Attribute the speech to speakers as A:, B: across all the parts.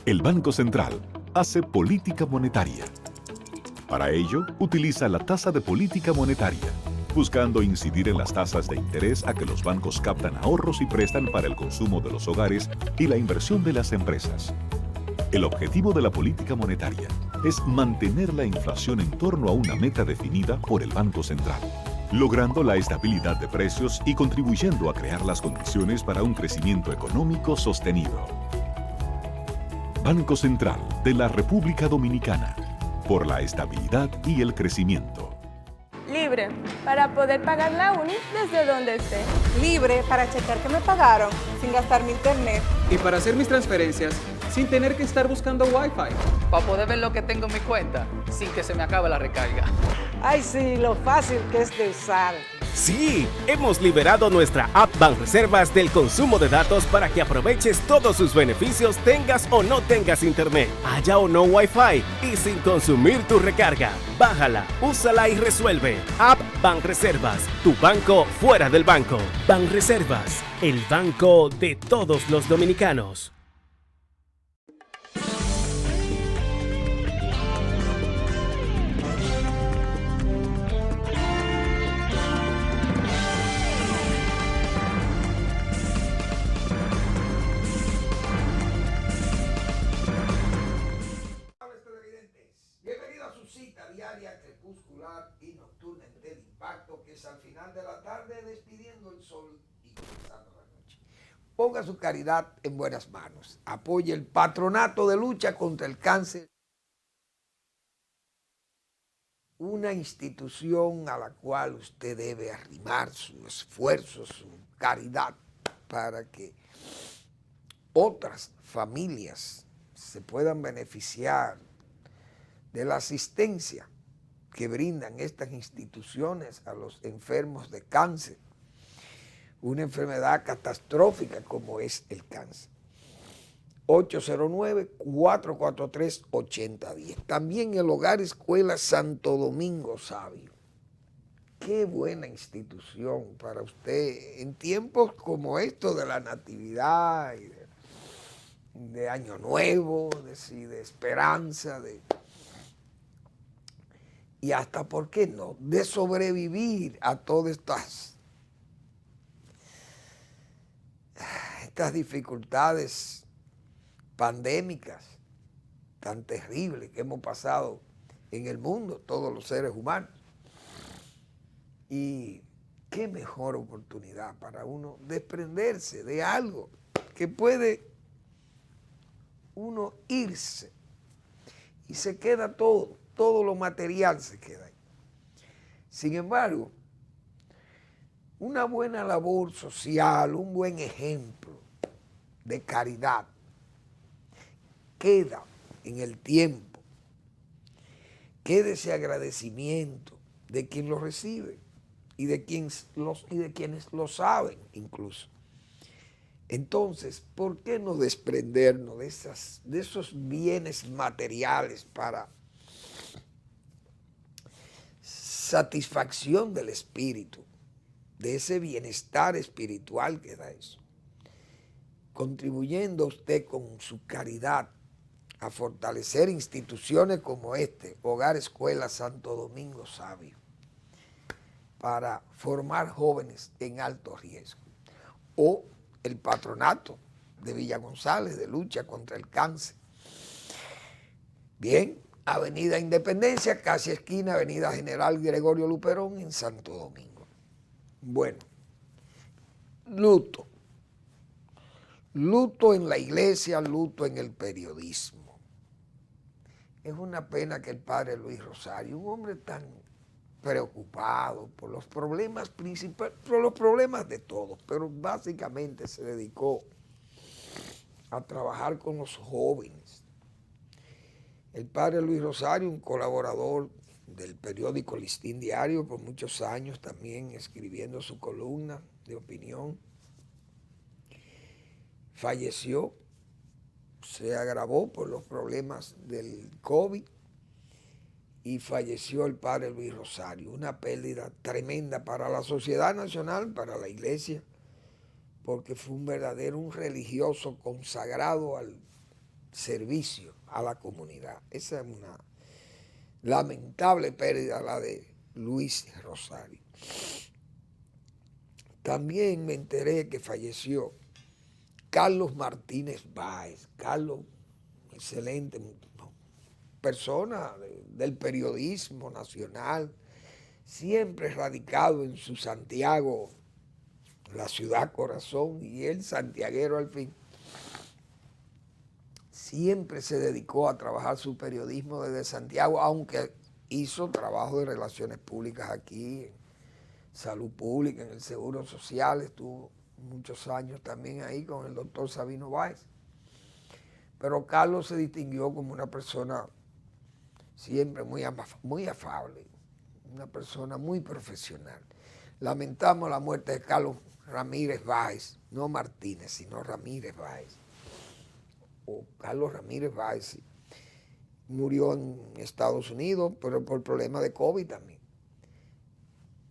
A: El Banco Central hace política monetaria. Para ello, utiliza la tasa de política monetaria, buscando incidir en las tasas de interés a que los bancos captan ahorros y prestan para el consumo de los hogares y la inversión de las empresas. El objetivo de la política monetaria es mantener la inflación en torno a una meta definida por el Banco Central, logrando la estabilidad de precios y contribuyendo a crear las condiciones para un crecimiento económico sostenido. Banco Central de la República Dominicana, por la estabilidad y el crecimiento.
B: Libre, para poder pagar la uni desde donde esté.
C: Libre para checar que me pagaron sin gastar mi internet.
D: Y para hacer mis transferencias sin tener que estar buscando Wi-Fi.
E: Para poder ver lo que tengo en mi cuenta sin que se me acabe la recarga.
C: Ay, sí, lo fácil que es de usar.
F: Sí, hemos liberado nuestra app Banreservas del consumo de datos para que aproveches todos sus beneficios tengas o no tengas internet, haya o no Wi-Fi y sin consumir tu recarga. Bájala, úsala y resuelve. App Banreservas, tu banco fuera del banco. Banreservas, el banco de todos los dominicanos.
G: Diaria, crepuscular y nocturna del impacto, que es al final de la tarde despidiendo el sol y comenzando la noche. Ponga su caridad en buenas manos. Apoye el Patronato de Lucha contra el Cáncer, una institución a la cual usted debe arrimar su esfuerzo, su caridad, para que otras familias se puedan beneficiar de la asistencia que brindan estas instituciones a los enfermos de cáncer, una enfermedad catastrófica como es el cáncer. 809-443-8010. También el Hogar Escuela Santo Domingo Sabio. Qué buena institución para usted en tiempos como estos de la Natividad, y de Año Nuevo, de esperanza, y hasta, ¿por qué no?, de sobrevivir a todas estas dificultades pandémicas tan terribles que hemos pasado en el mundo, todos los seres humanos. Y qué mejor oportunidad para uno desprenderse de algo que puede uno irse y se queda todo lo material se queda ahí. Sin embargo, una buena labor social, un buen ejemplo de caridad queda en el tiempo, queda ese agradecimiento de quien lo recibe y de quienes lo saben incluso. Entonces, ¿por qué no desprendernos de esos bienes materiales para satisfacción del espíritu, de ese bienestar espiritual que da eso? Contribuyendo usted con su caridad a fortalecer instituciones como Hogar Escuela Santo Domingo Sabio, para formar jóvenes en alto riesgo, o el Patronato de Villa González de lucha contra el cáncer. Bien, Avenida Independencia, casi esquina Avenida General Gregorio Luperón en Santo Domingo. Bueno, luto en la iglesia, luto en el periodismo. Es una pena que el padre Luis Rosario, un hombre tan preocupado por los problemas principales, por los problemas de todos, pero básicamente se dedicó a trabajar con los jóvenes. El padre Luis Rosario, un colaborador del periódico Listín Diario por muchos años, también escribiendo su columna de opinión, falleció, se agravó por los problemas del COVID y falleció el padre Luis Rosario. Una pérdida tremenda para la sociedad nacional, para la iglesia, porque fue un religioso consagrado al servicio a la comunidad. Esa es una lamentable pérdida, la de Luis Rosario. También me enteré que falleció Carlos Martínez Báez. Carlos, excelente persona del periodismo nacional, siempre radicado en su Santiago, la ciudad corazón, y él santiaguero al fin. Siempre se dedicó a trabajar su periodismo desde Santiago, aunque hizo trabajo de relaciones públicas aquí, en salud pública, en el Seguro Social, estuvo muchos años también ahí con el doctor Sabino Báez. Pero Carlos se distinguió como una persona siempre muy afable, una persona muy profesional. Lamentamos la muerte de Carlos Ramírez Báez, no Martínez, sino Ramírez Báez. O Carlos Ramírez Báez, sí. Murió en Estados Unidos, pero por problemas de COVID también.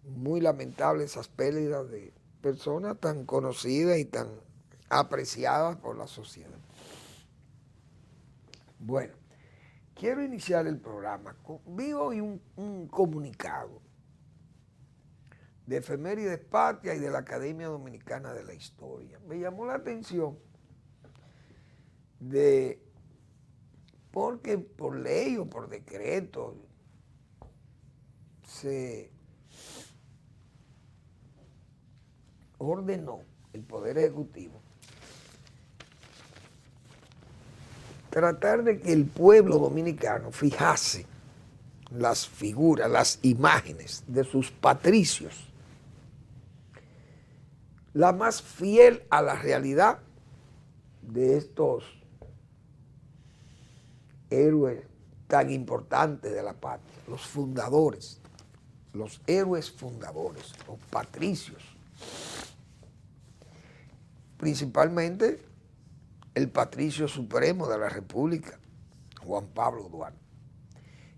G: Muy lamentable esas pérdidas de personas tan conocidas y tan apreciadas por la sociedad. Bueno, quiero iniciar el programa. Vi hoy un comunicado de Efemérides Patria y de la Academia Dominicana de la Historia. Me llamó la atención porque por ley o por decreto se ordenó el Poder Ejecutivo tratar de que el pueblo dominicano fijase las figuras, las imágenes de sus patricios, la más fiel a la realidad de estos héroes tan importantes de la patria, los fundadores, los héroes fundadores, los patricios, principalmente el patricio supremo de la República, Juan Pablo Duarte.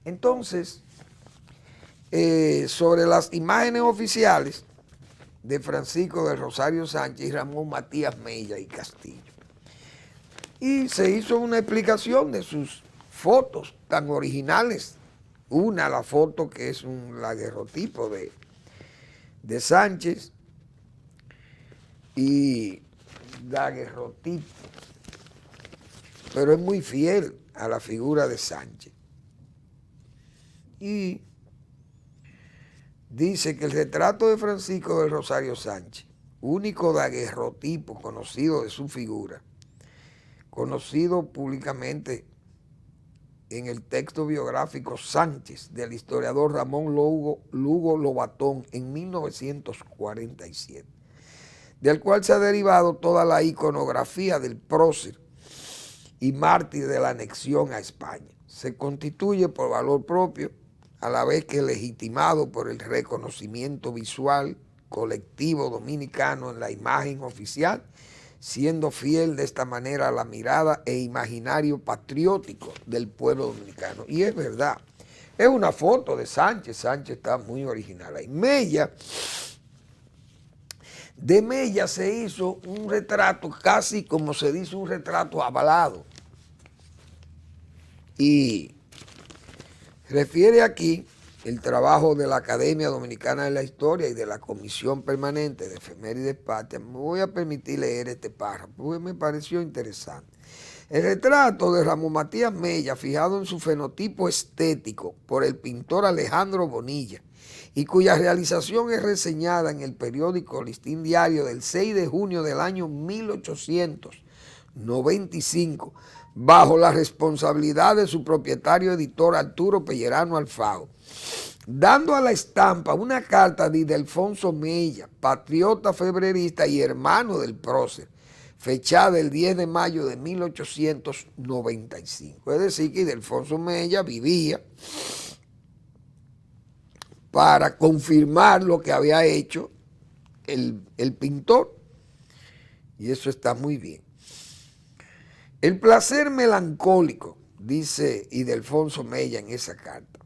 G: Entonces, sobre las imágenes oficiales de Francisco del Rosario Sánchez y Ramón Matías Mella y Castillo, y se hizo una explicación de sus fotos tan originales. Una, la foto que es un daguerrotipo de Sánchez, y daguerrotipo, pero es muy fiel a la figura de Sánchez. Y dice que el retrato de Francisco del Rosario Sánchez, único daguerrotipo conocido de su figura, conocido públicamente en el texto biográfico Sánchez del historiador Ramón Lugo Lobatón en 1947, del cual se ha derivado toda la iconografía del prócer y mártir de la anexión a España. Se constituye por valor propio, a la vez que legitimado por el reconocimiento visual colectivo dominicano en la imagen oficial, siendo fiel de esta manera a la mirada e imaginario patriótico del pueblo dominicano. Y es verdad, es una foto de Sánchez. Sánchez está muy original ahí. De Mella se hizo un retrato, casi como se dice, un retrato avalado. Y refiere aquí el trabajo de la Academia Dominicana de la Historia y de la Comisión Permanente de Efemérides Patria. Me voy a permitir leer este párrafo, porque me pareció interesante. El retrato de Ramón Matías Mella, fijado en su fenotipo estético por el pintor Alejandro Bonilla, y cuya realización es reseñada en el periódico Listín Diario del 6 de junio del año 1895, bajo la responsabilidad de su propietario editor Arturo Pellerano Alfao, dando a la estampa una carta de Ildefonso Mella, patriota febrerista y hermano del prócer, fechada el 10 de mayo de 1895. Es decir, que Ildefonso Mella vivía para confirmar lo que había hecho el pintor, y eso está muy bien. El placer melancólico, dice Ildefonso Mella en esa carta,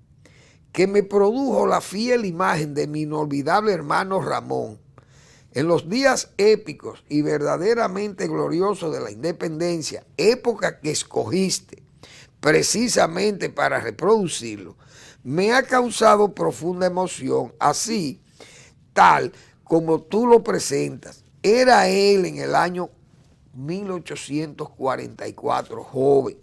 G: que me produjo la fiel imagen de mi inolvidable hermano Ramón, En los días épicos y verdaderamente gloriosos de la independencia, época que escogiste precisamente para reproducirlo, me ha causado profunda emoción, así, tal como tú lo presentas. Era él en el año 1844, joven,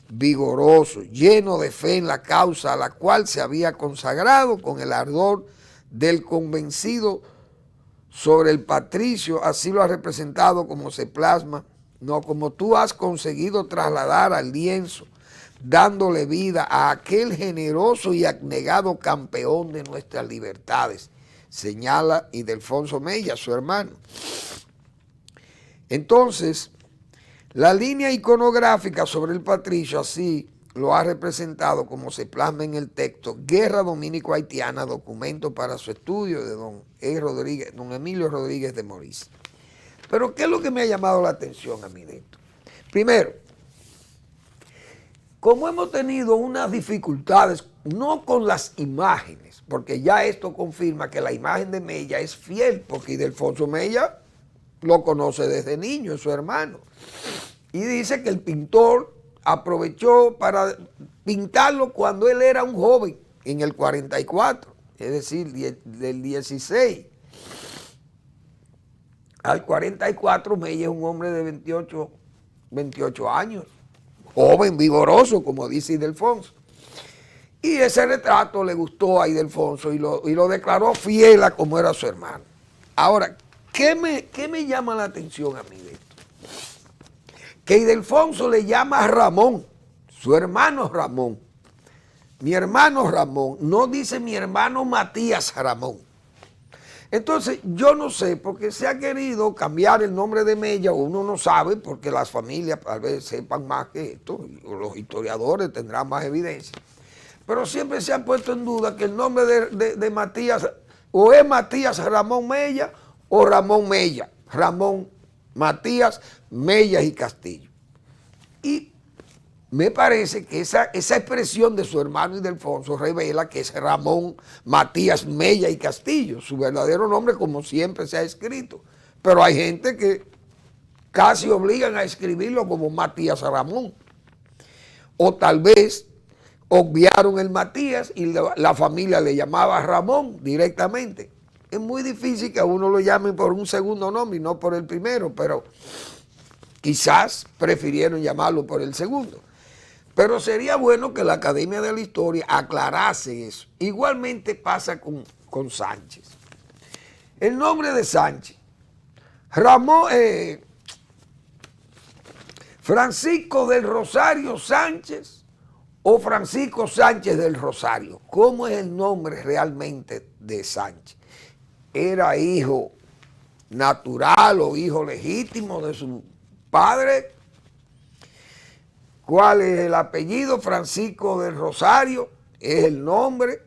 G: vigoroso, lleno de fe en la causa a la cual se había consagrado con el ardor del convencido sobre el patricio, así lo ha representado como se plasma, no como tú has conseguido trasladar al lienzo, dándole vida a aquel generoso y abnegado campeón de nuestras libertades, señala Ildefonso Mella, su hermano. Entonces, la línea iconográfica sobre el patricio así lo ha representado como se plasma en el texto Guerra Dominico-Haitiana, documento para su estudio de don Emilio Rodríguez de Morís. Pero ¿qué es lo que me ha llamado la atención a mí de esto? Primero, como hemos tenido unas dificultades, no con las imágenes, porque ya esto confirma que la imagen de Mella es fiel, porque Ildefonso Mella lo conoce desde niño, es su hermano. Y dice que el pintor aprovechó para pintarlo cuando él era un joven, en el 44, es decir, del 16 al 44, Mella es un hombre de 28 años, joven, vigoroso, como dice Ildefonso. Y ese retrato le gustó a Ildefonso y lo declaró fiel a como era su hermano. Ahora, ¿qué me llama la atención a mí de esto? Que Ildefonso le llama a Ramón, su hermano Ramón. Mi hermano Ramón, no dice mi hermano Matías Ramón. Entonces, yo no sé, porque se ha querido cambiar el nombre de Mella, uno no sabe, porque las familias tal vez sepan más que esto, los historiadores tendrán más evidencia. Pero siempre se ha puesto en duda que el nombre de Matías, o es Matías Ramón Mella, o Ramón Mella, Ramón Matías Mella y Castillo. Y me parece que esa expresión de su hermano Ildefonso revela que es Ramón Matías Mella y Castillo, su verdadero nombre como siempre se ha escrito. Pero hay gente que casi obligan a escribirlo como Matías Ramón. O tal vez obviaron el Matías y la familia le llamaba Ramón directamente. Es muy difícil que a uno lo llamen por un segundo nombre y no por el primero, pero quizás prefirieron llamarlo por el segundo. Pero sería bueno que la Academia de la Historia aclarase eso. Igualmente pasa con Sánchez. El nombre de Sánchez, Francisco del Rosario Sánchez o Francisco Sánchez del Rosario. ¿Cómo es el nombre realmente de Sánchez? ¿Era hijo natural o hijo legítimo de su padre? ¿Cuál es el apellido? Francisco del Rosario es el nombre,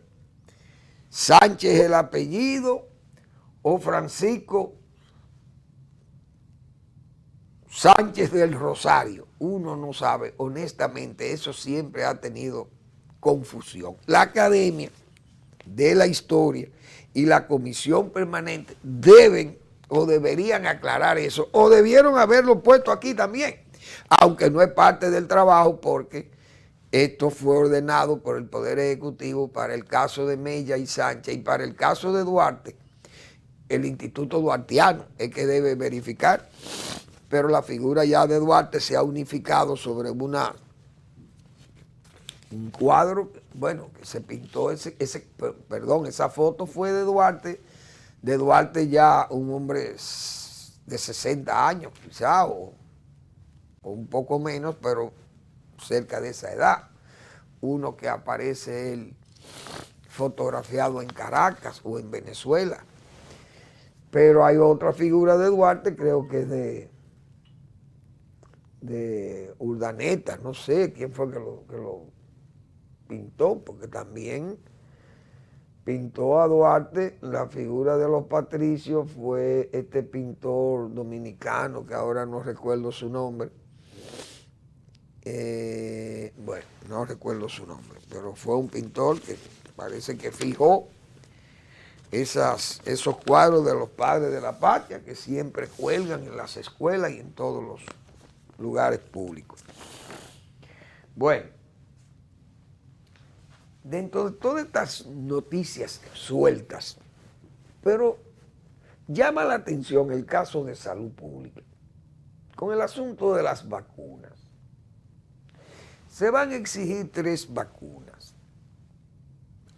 G: Sánchez es el apellido, o Francisco Sánchez del Rosario. Uno no sabe, honestamente, eso siempre ha tenido confusión. La Academia de la Historia y la Comisión Permanente deben o deberían aclarar eso, o debieron haberlo puesto aquí también, aunque no es parte del trabajo porque esto fue ordenado por el Poder Ejecutivo para el caso de Mella y Sánchez, y para el caso de Duarte, el Instituto Duartiano es que debe verificar, pero la figura ya de Duarte se ha unificado sobre un cuadro, bueno, que se pintó esa foto fue de Duarte ya un hombre de 60 años quizá, o un poco menos, pero cerca de esa edad. Uno que aparece él fotografiado en Caracas o en Venezuela. Pero hay otra figura de Duarte, creo que es de Urdaneta, no sé quién fue que lo pintó, porque también pintó a Duarte. La figura de los patricios fue este pintor dominicano, que ahora no recuerdo su nombre. Bueno, no recuerdo su nombre, pero fue un pintor que parece que fijó esos cuadros de los padres de la patria que siempre cuelgan en las escuelas y en todos los lugares públicos. Bueno, dentro de todas estas noticias sueltas, pero llama la atención el caso de salud pública, con el asunto de las vacunas. Se van a exigir 3 vacunas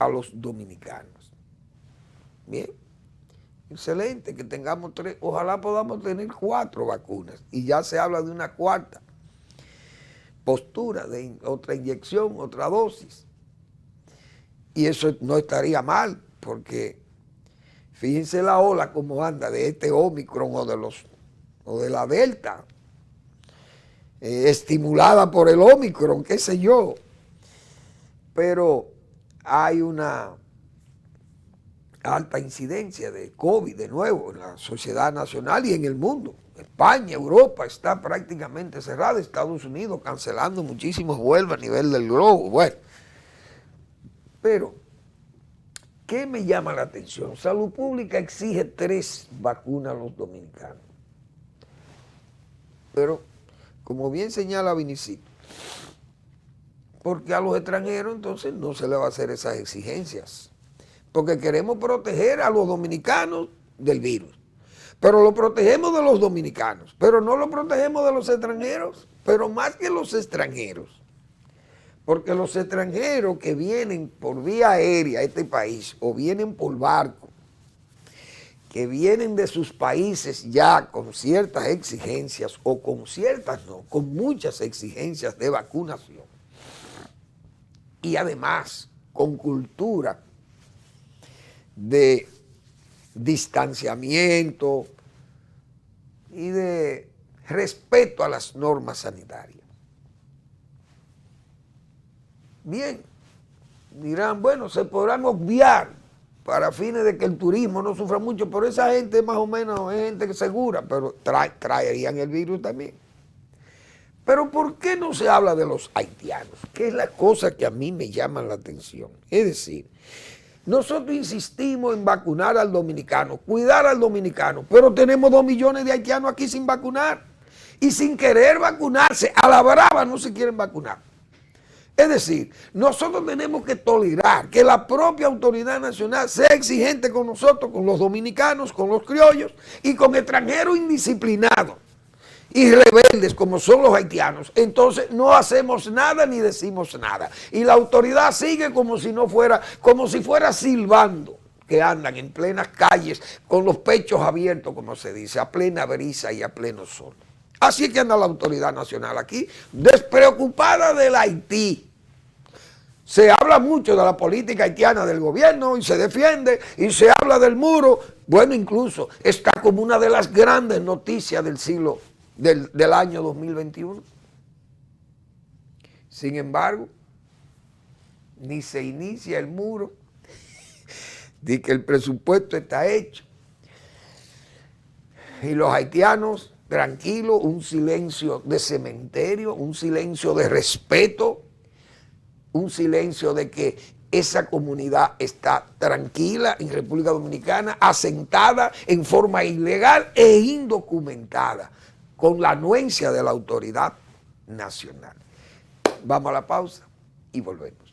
G: a los dominicanos. Bien, excelente que tengamos 3, ojalá podamos tener 4 vacunas y ya se habla de una 4ª postura, de otra inyección, otra dosis. Y eso no estaría mal, porque fíjense la ola como anda de este Omicron o de la Delta, estimulada por el Omicron, qué sé yo. Pero hay una alta incidencia de COVID de nuevo en la sociedad nacional y en el mundo. España, Europa está prácticamente cerrada, Estados Unidos cancelando muchísimos vuelos a nivel del globo. Bueno, pero ¿qué me llama la atención? Salud Pública exige 3 vacunas a los dominicanos. Pero, como bien señala Vinicito, porque a los extranjeros entonces no se le va a hacer esas exigencias. Porque queremos proteger a los dominicanos del virus. Pero lo protegemos de los dominicanos, pero no lo protegemos de los extranjeros, pero más que los extranjeros. Porque los extranjeros que vienen por vía aérea a este país o vienen por barco, que vienen de sus países ya con ciertas exigencias o con ciertas no, con muchas exigencias de vacunación y además con cultura de distanciamiento y de respeto a las normas sanitarias. Bien, dirán, bueno, se podrán obviar para fines de que el turismo no sufra mucho, pero esa gente más o menos es gente segura, pero traerían el virus también. Pero ¿por qué no se habla de los haitianos? Que es la cosa que a mí me llama la atención. Es decir, nosotros insistimos en vacunar al dominicano, cuidar al dominicano, pero tenemos 2 millones de haitianos aquí sin vacunar y sin querer vacunarse. A la brava no se quieren vacunar. Es decir, nosotros tenemos que tolerar que la propia autoridad nacional sea exigente con nosotros, con los dominicanos, con los criollos y con extranjeros indisciplinados y rebeldes como son los haitianos. Entonces no hacemos nada ni decimos nada. Y la autoridad sigue como si no fuera, como si fuera silbando, que andan en plenas calles con los pechos abiertos, como se dice, a plena brisa y a pleno sol. Así es que anda la autoridad nacional aquí, despreocupada del Haití. Se habla mucho de la política haitiana del gobierno y se defiende y se habla del muro. Bueno, incluso está como una de las grandes noticias del siglo, del año 2021. Sin embargo, ni se inicia el muro, ni que el presupuesto está hecho. Y los haitianos, tranquilos, un silencio de cementerio, un silencio de respeto, un silencio de que esa comunidad está tranquila en República Dominicana, asentada en forma ilegal e indocumentada, con la anuencia de la autoridad nacional. Vamos a la pausa y volvemos.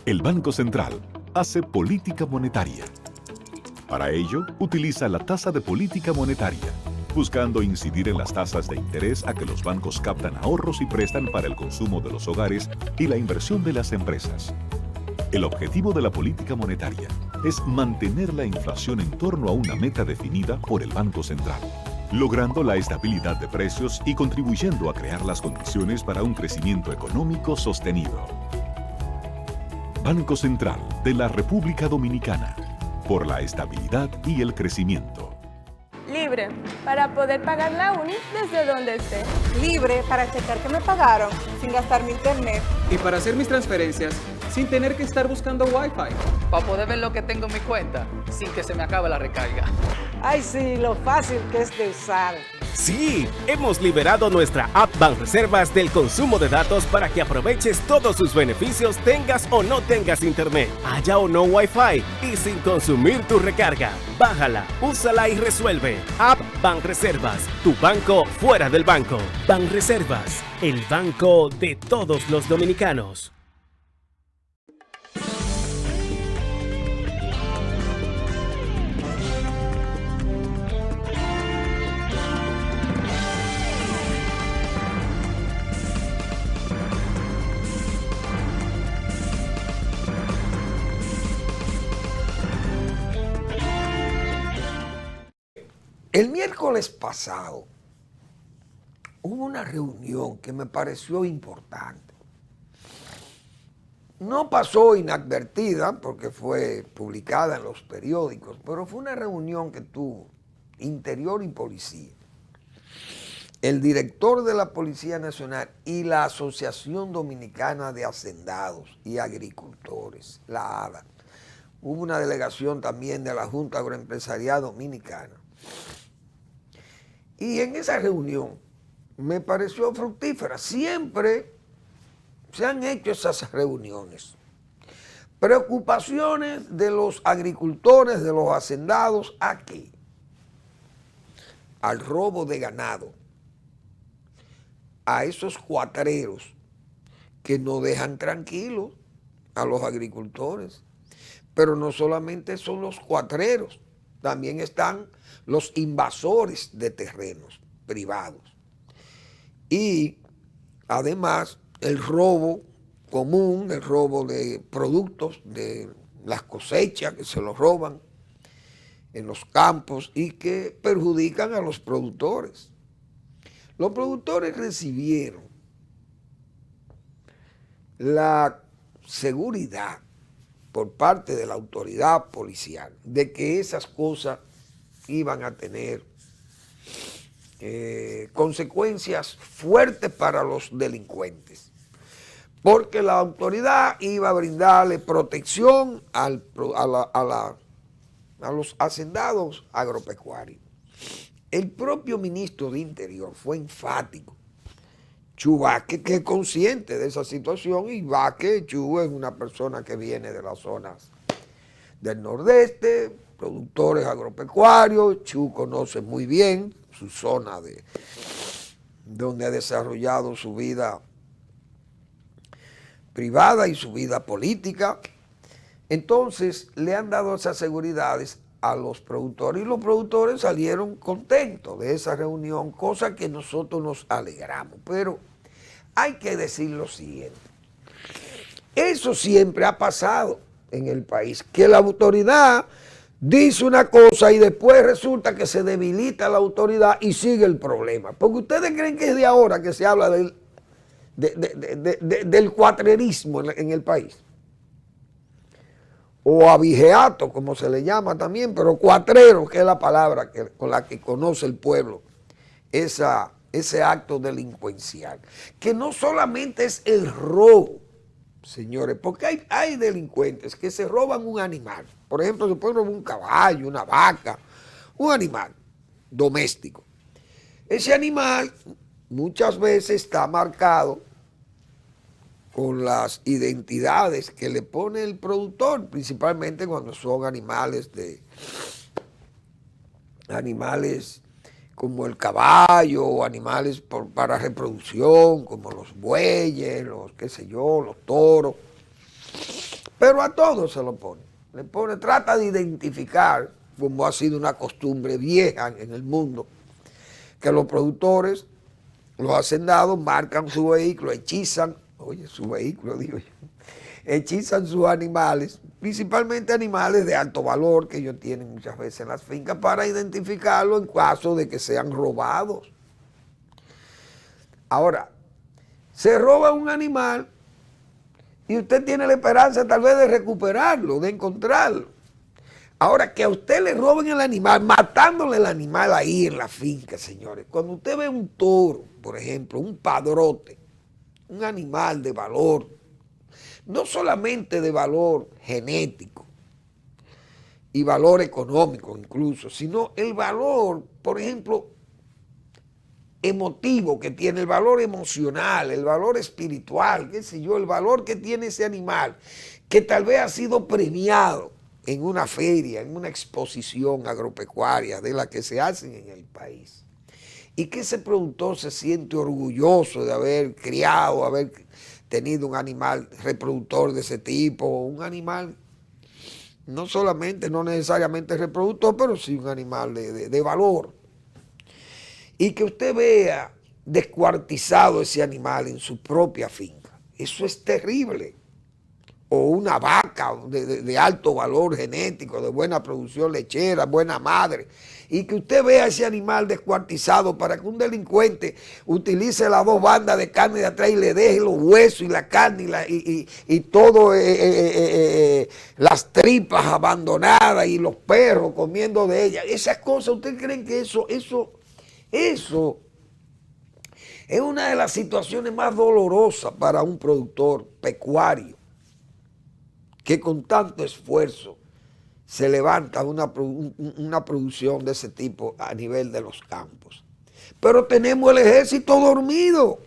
A: El Banco Central hace política monetaria. Para ello, utiliza la tasa de política monetaria, buscando incidir en las tasas de interés a que los bancos captan ahorros y prestan para el consumo de los hogares y la inversión de las empresas. El objetivo de la política monetaria es mantener la inflación en torno a una meta definida por el Banco Central, logrando la estabilidad de precios y contribuyendo a crear las condiciones para un crecimiento económico sostenido. Banco Central de la República Dominicana, por la estabilidad y el crecimiento.
B: Libre para poder pagar la uni desde donde esté.
C: Libre para checar que me pagaron sin gastar mi internet.
D: Y para hacer mis transferencias sin tener que estar buscando Wi-Fi.
E: Para poder ver lo que tengo en mi cuenta sin que se me acabe la recarga.
H: Ay, sí, lo fácil que es de usar.
F: Sí, hemos liberado nuestra app Banreservas del consumo de datos para que aproveches todos sus beneficios tengas o no tengas internet, haya o no Wi-Fi y sin consumir tu recarga. Bájala, úsala y resuelve. App Banreservas, tu banco fuera del banco. Banreservas, el banco de todos los dominicanos.
G: El miércoles pasado hubo una reunión que me pareció importante. No pasó inadvertida porque fue publicada en los periódicos, pero fue una reunión que tuvo Interior y Policía, el director de la Policía Nacional y la Asociación Dominicana de Hacendados y Agricultores, la ADA. Hubo una delegación también de la Junta Agroempresarial Dominicana. Y en esa reunión me pareció fructífera. Siempre se han hecho esas reuniones. Preocupaciones de los agricultores, de los hacendados, ¿a qué? Al robo de ganado, a esos cuatreros que no dejan tranquilos a los agricultores. Pero no solamente son los cuatreros, también están los invasores de terrenos privados. Y además el robo común, el robo de productos, de las cosechas que se los roban en los campos y que perjudican a los productores. Los productores recibieron la seguridad por parte de la autoridad policial de que esas cosas iban a tener consecuencias fuertes para los delincuentes, porque la autoridad iba a brindarle protección a los hacendados agropecuarios. El propio ministro de Interior fue enfático. Chu Vázquez, que es consciente de esa situación, y Vázquez, Chu es una persona que viene de las zonas del nordeste, productores agropecuarios. Chu conoce muy bien su zona de donde ha desarrollado su vida privada y su vida política. Entonces le han dado esas seguridades a los productores y los productores salieron contentos de esa reunión, cosa que nosotros nos alegramos. Pero hay que decir lo siguiente: eso siempre ha pasado en el país, que la autoridad dice una cosa y después resulta que se debilita la autoridad y sigue el problema. Porque ustedes creen que es de ahora que se habla del cuatrerismo en el país, o abigeato, como se le llama también, pero cuatrero, que es la palabra con la que conoce el pueblo ese acto delincuencial, que no solamente es el robo, señores, porque hay delincuentes que se roban un animal. Por ejemplo, se puede robar un caballo, una vaca, un animal doméstico. Ese animal muchas veces está marcado con las identidades que le pone el productor, principalmente cuando son animales como el caballo, o animales para reproducción, como los bueyes, los los toros. Pero a todos se lo pone. Trata de identificar, como ha sido una costumbre vieja en el mundo, que los productores, los hacendados, marcan su vehículo, hechizan sus animales, principalmente animales de alto valor que ellos tienen muchas veces en las fincas, para identificarlo en caso de que sean robados. Ahora, se roba un animal y usted tiene la esperanza tal vez de recuperarlo, de encontrarlo. Ahora, que a usted le roben el animal, matándole el animal ahí en la finca, señores. Cuando usted ve un toro, por ejemplo, un padrote, un animal de valor, no solamente de valor genético y valor económico incluso, sino el valor, por ejemplo, emotivo que tiene, el valor emocional, el valor espiritual, qué sé yo, el valor que tiene ese animal, que tal vez ha sido premiado en una feria, en una exposición agropecuaria de las que se hacen en el país. Y que ese productor se siente orgulloso de haber criado, haber tenido un animal reproductor de ese tipo, un animal no solamente, no necesariamente reproductor, pero sí un animal de valor. Y que usted vea descuartizado ese animal en su propia finca. Eso es terrible. O una vaca de alto valor genético, de buena producción lechera, buena madre, y que usted vea ese animal descuartizado para que un delincuente utilice las dos bandas de carne de atrás y le deje los huesos y la carne y todo, las tripas abandonadas y los perros comiendo de ellas. Esas cosas, ¿ustedes creen que eso es una de las situaciones más dolorosas para un productor pecuario? Que con tanto esfuerzo se levanta una producción de ese tipo a nivel de los campos. Pero tenemos el ejército dormido.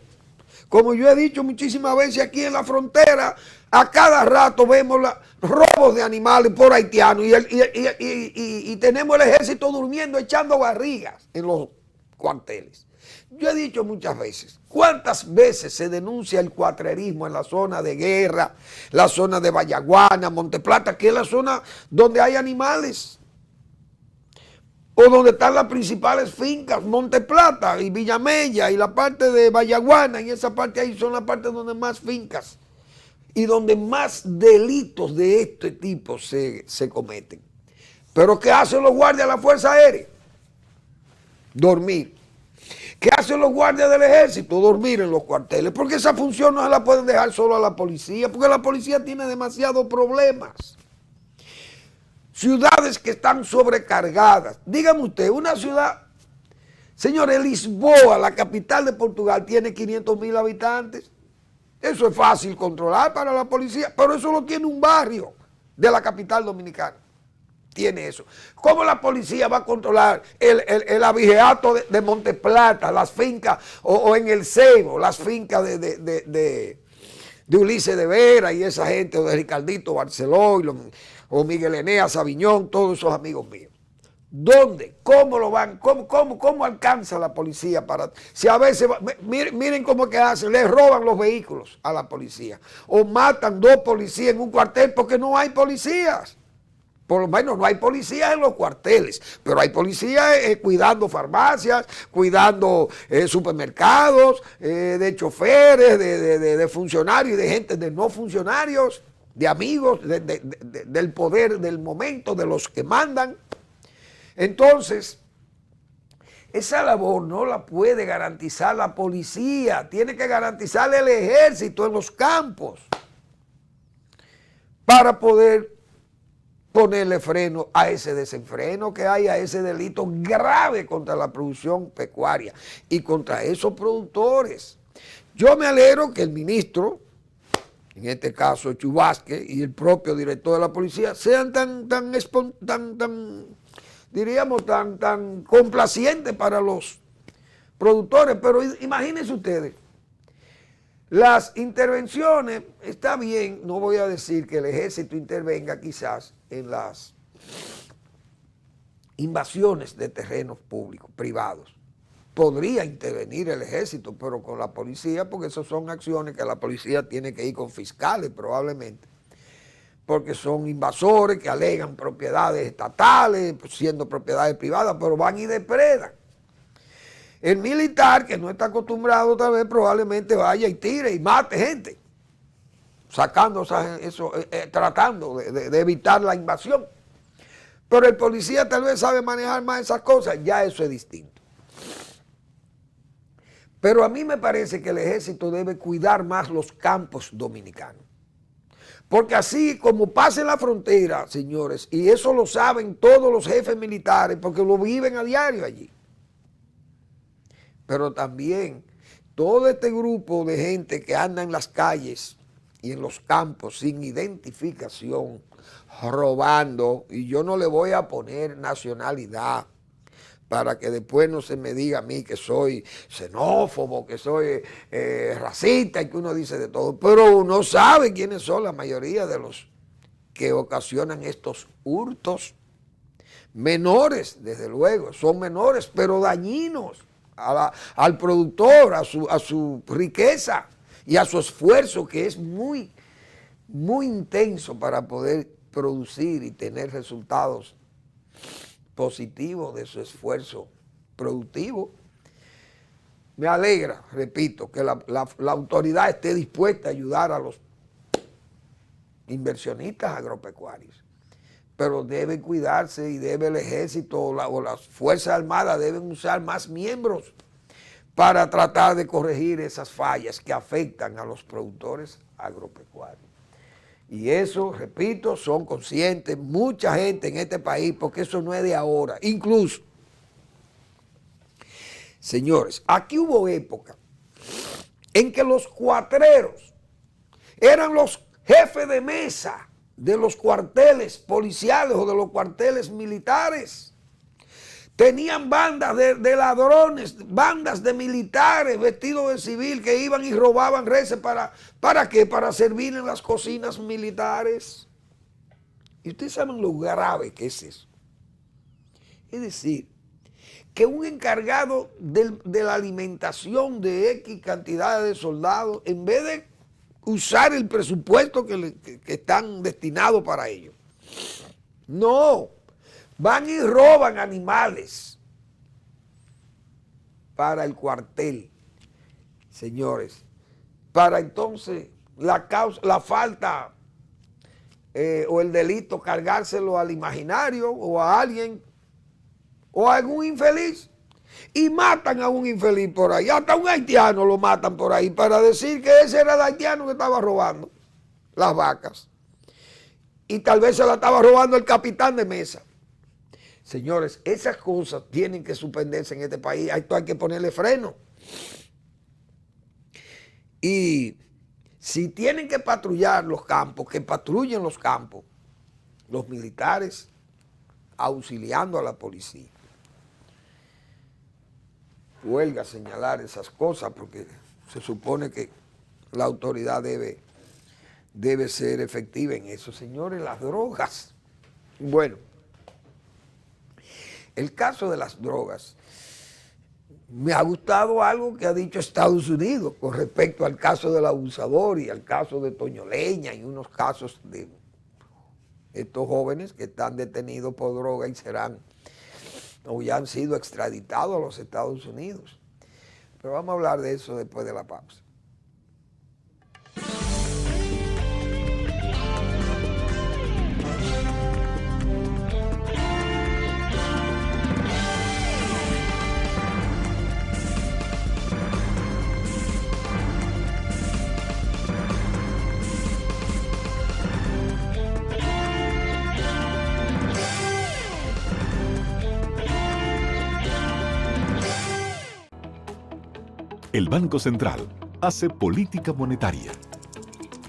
G: Como yo he dicho muchísimas veces aquí en la frontera, a cada rato vemos robos de animales por haitianos y tenemos el ejército durmiendo, echando barrigas en los cuarteles. Yo he dicho muchas veces, ¿cuántas veces se denuncia el cuatrerismo en la zona de Guerra, la zona de Vallaguana, Monteplata, que es la zona donde hay animales? O donde están las principales fincas, Monteplata y Villamella y la parte de Vallaguana, y esa parte ahí son las partes donde más fincas y donde más delitos de este tipo se cometen. ¿Pero qué hacen los guardias de la Fuerza Aérea? Dormir. ¿Qué hacen los guardias del ejército? Dormir en los cuarteles, porque esa función no se la pueden dejar solo a la policía, porque la policía tiene demasiados problemas. Ciudades que están sobrecargadas. Dígame usted, una ciudad, señores, Lisboa, la capital de Portugal, tiene 500,000 habitantes. Eso es fácil controlar para la policía, pero eso lo tiene un barrio de la capital dominicana. Tiene eso. ¿Cómo la policía va a controlar el abigeato de Monteplata, las fincas, o en el Ceibo, las fincas de Ulises de Vera y esa gente, o de Ricardito Barceló, o Miguel Eneas Aviñón, todos esos amigos míos? ¿Dónde? ¿Cómo lo van? ¿Cómo alcanza la policía para...? Si a veces, miren cómo que hacen, les roban los vehículos a la policía, o matan 2 policías en un cuartel porque no hay policías. Por lo menos no hay policías en los cuarteles, pero hay policías cuidando farmacias, cuidando supermercados, de choferes, de funcionarios y de gente de no funcionarios, de amigos, del poder del momento, de los que mandan. Entonces, esa labor no la puede garantizar la policía, tiene que garantizar el ejército en los campos para poder ponerle freno a ese desenfreno que hay, a ese delito grave contra la producción pecuaria y contra esos productores. Yo me alegro que el ministro, en este caso Chu Vázquez, y el propio director de la policía sean tan complacientes para los productores, pero imagínense ustedes, las intervenciones, está bien, no voy a decir que el ejército intervenga quizás en las invasiones de terrenos públicos, privados. Podría intervenir el ejército, pero con la policía, porque esas son acciones que la policía tiene que ir con fiscales probablemente, porque son invasores que alegan propiedades estatales, siendo propiedades privadas, pero van y depredan. El militar, que no está acostumbrado tal vez, probablemente vaya y tire y mate gente, sacando eso, tratando de evitar la invasión. Pero el policía tal vez sabe manejar más esas cosas, ya eso es distinto. Pero a mí me parece que el ejército debe cuidar más los campos dominicanos. Porque así como pasa en la frontera, señores, y eso lo saben todos los jefes militares, porque lo viven a diario allí. Pero también todo este grupo de gente que anda en las calles y en los campos sin identificación, robando, y yo no le voy a poner nacionalidad para que después no se me diga a mí que soy xenófobo, que soy racista y que uno dice de todo, pero uno sabe quiénes son la mayoría de los que ocasionan estos hurtos. Menores, desde luego, son menores, pero dañinos al productor, a su riqueza y a su esfuerzo, que es muy, muy intenso para poder producir y tener resultados positivos de su esfuerzo productivo. Me alegra, repito, que la autoridad esté dispuesta a ayudar a los inversionistas agropecuarios, pero debe cuidarse y debe el ejército o las Fuerzas Armadas deben usar más miembros para tratar de corregir esas fallas que afectan a los productores agropecuarios. Y eso, repito, son conscientes mucha gente en este país, porque eso no es de ahora. Incluso, señores, aquí hubo época en que los cuatreros eran los jefes de mesa de los cuarteles policiales o de los cuarteles militares. Tenían bandas de ladrones, bandas de militares vestidos de civil que iban y robaban reses. ¿Para qué? Para servir en las cocinas militares. Y ustedes saben lo grave que es eso. Es decir, que un encargado de la alimentación de X cantidad de soldados, en vez de usar el presupuesto que están destinados para ello, no, van y roban animales para el cuartel, señores, para entonces la falta o el delito cargárselo al imaginario o a alguien o a algún infeliz, y matan a un infeliz por ahí, hasta un haitiano lo matan por ahí para decir que ese era el haitiano que estaba robando las vacas y tal vez se la estaba robando el capitán de mesa. Señores, esas cosas tienen que suspenderse en este país. A esto hay que ponerle freno. Y si tienen que patrullar los campos, que patrullen los campos, los militares auxiliando a la policía. Huelga señalar esas cosas porque se supone que la autoridad debe ser efectiva en eso. Señores, las drogas. Bueno. El caso de las drogas, me ha gustado algo que ha dicho Estados Unidos con respecto al caso del abusador y al caso de Toño Leña y unos casos de estos jóvenes que están detenidos por droga y serán o ya han sido extraditados a los Estados Unidos. Pero vamos a hablar de eso después de la pausa.
A: El Banco Central hace política monetaria.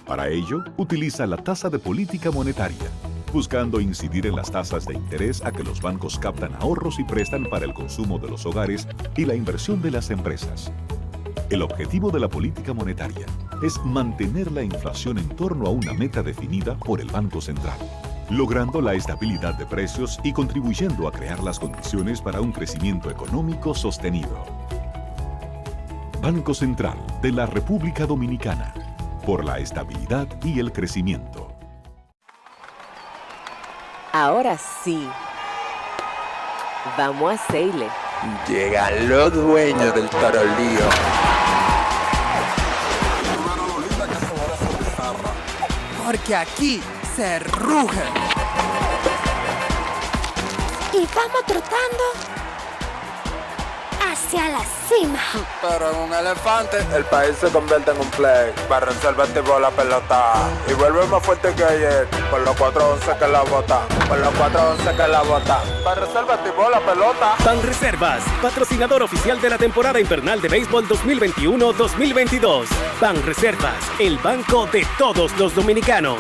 A: Para ello, utiliza la tasa de política monetaria, buscando incidir en las tasas de interés a que los bancos captan ahorros y prestan para el consumo de los hogares y la inversión de las empresas. El objetivo de la política monetaria es mantener la inflación en torno a una meta definida por el Banco Central, logrando la estabilidad de precios y contribuyendo a crear las condiciones para un crecimiento económico sostenido. Banco Central de la República Dominicana, por la estabilidad y el crecimiento.
I: Ahora sí, vamos a hacerle.
J: Llegan los dueños del tarolío.
K: Porque aquí se ruge.
L: Y vamos trotando así. hacia la cima.
J: Pero en un elefante, el país se convierte en un play. Para reservar tipo la pelota. Y vuelve más fuerte que ayer. Por los 411 que la bota. Por los 411 que la bota. Para reservar tipo la pelota.
F: Banreservas, patrocinador oficial de la temporada invernal de béisbol 2021-2022. Banreservas, el banco de todos los dominicanos.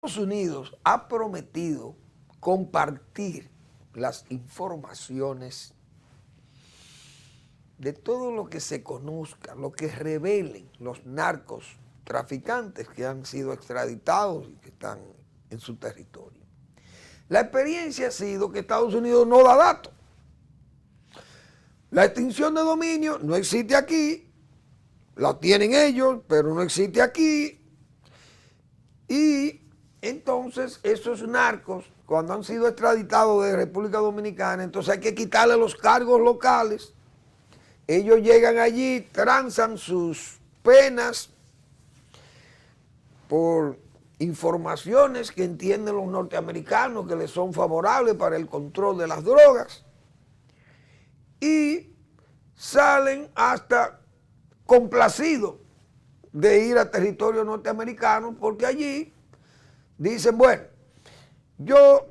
G: Estados Unidos ha prometido compartir las informaciones de todo lo que se conozca, lo que revelen los narcotraficantes que han sido extraditados y que están en su territorio. La experiencia ha sido que Estados Unidos no da datos. La extinción de dominio no existe aquí, la tienen ellos, pero no existe aquí. Y entonces esos narcos, cuando han sido extraditados de República Dominicana, entonces hay que quitarle los cargos locales. Ellos llegan allí, transan sus penas por informaciones que entienden los norteamericanos que les son favorables para el control de las drogas y salen hasta complacidos de ir a territorio norteamericano porque allí dicen, bueno, yo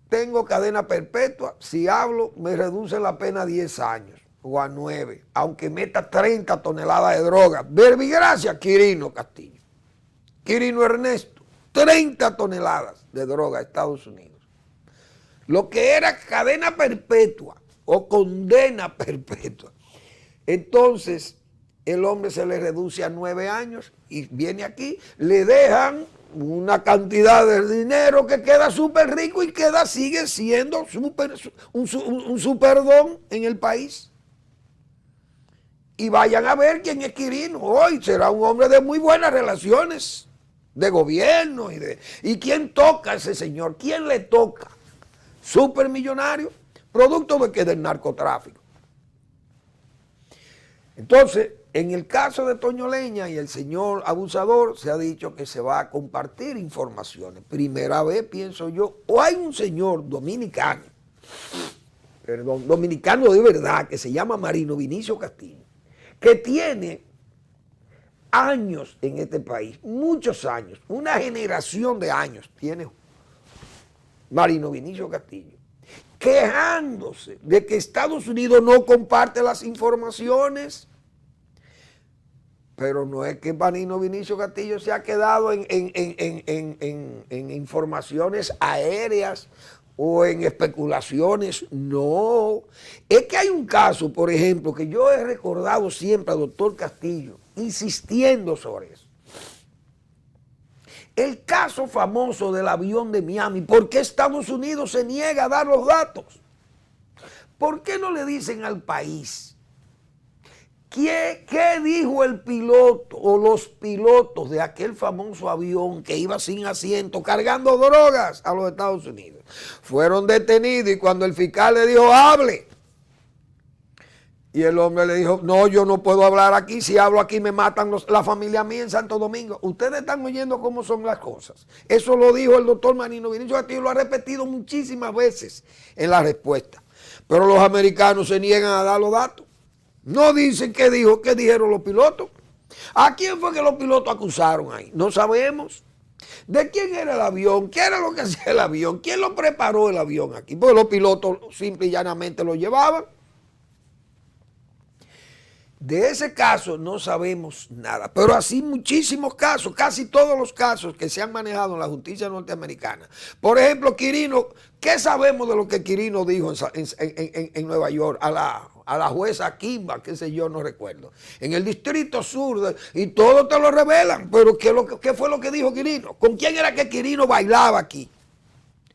G: tengo cadena perpetua, si hablo me reducen la pena a 10 años o a 9, aunque meta 30 toneladas de droga. Verbigracia, Quirino Castillo. Quirino Ernesto, 30 toneladas de droga a Estados Unidos. Lo que era cadena perpetua o condena perpetua. Entonces, el hombre se le reduce a 9 años y viene aquí, le dejan una cantidad de dinero que queda súper rico y sigue siendo un superdón en el país. Y vayan a ver quién es Quirino. Hoy será un hombre de muy buenas relaciones de gobierno. ¿Y quién toca a ese señor? ¿Quién le toca? Supermillonario, producto de que del narcotráfico. Entonces, en el caso de Toño Leña y el señor abusador, se ha dicho que se va a compartir informaciones. Primera vez, pienso yo, o hay un señor dominicano, dominicano de verdad, que se llama Marino Vinicio Castillo, que tiene años en este país, muchos años, una generación de años tiene Marino Vinicio Castillo, quejándose de que Estados Unidos no comparte las informaciones. Pero no es que Marino Vinicio Castillo se ha quedado en informaciones aéreas o en especulaciones. No. Es que hay un caso, por ejemplo, que yo he recordado siempre al doctor Castillo, insistiendo sobre eso. El caso famoso del avión de Miami. ¿Por qué Estados Unidos se niega a dar los datos? ¿Por qué no le dicen al país? ¿Qué dijo el piloto o los pilotos de aquel famoso avión que iba sin asiento cargando drogas a los Estados Unidos? Fueron detenidos y cuando el fiscal le dijo, hable. Y el hombre le dijo, no, yo no puedo hablar aquí, si hablo aquí me matan la familia mía en Santo Domingo. Ustedes están oyendo cómo son las cosas. Eso lo dijo el doctor Marino Vinicio Castillo, lo ha repetido muchísimas veces en la respuesta. Pero los americanos se niegan a dar los datos. No dicen qué dijeron los pilotos. ¿A quién fue que los pilotos acusaron ahí? No sabemos. ¿De quién era el avión? ¿Qué era lo que hacía el avión? ¿Quién lo preparó el avión aquí? Porque los pilotos simple y llanamente lo llevaban. De ese caso no sabemos nada, pero así muchísimos casos, casi todos los casos que se han manejado en la justicia norteamericana. Por ejemplo, Quirino, ¿qué sabemos de lo que Quirino dijo en Nueva York a la jueza Kimba, qué sé yo, no recuerdo, en el Distrito Sur, y todo te lo revelan? Pero ¿qué fue lo que dijo Quirino? ¿Con quién era que Quirino bailaba aquí?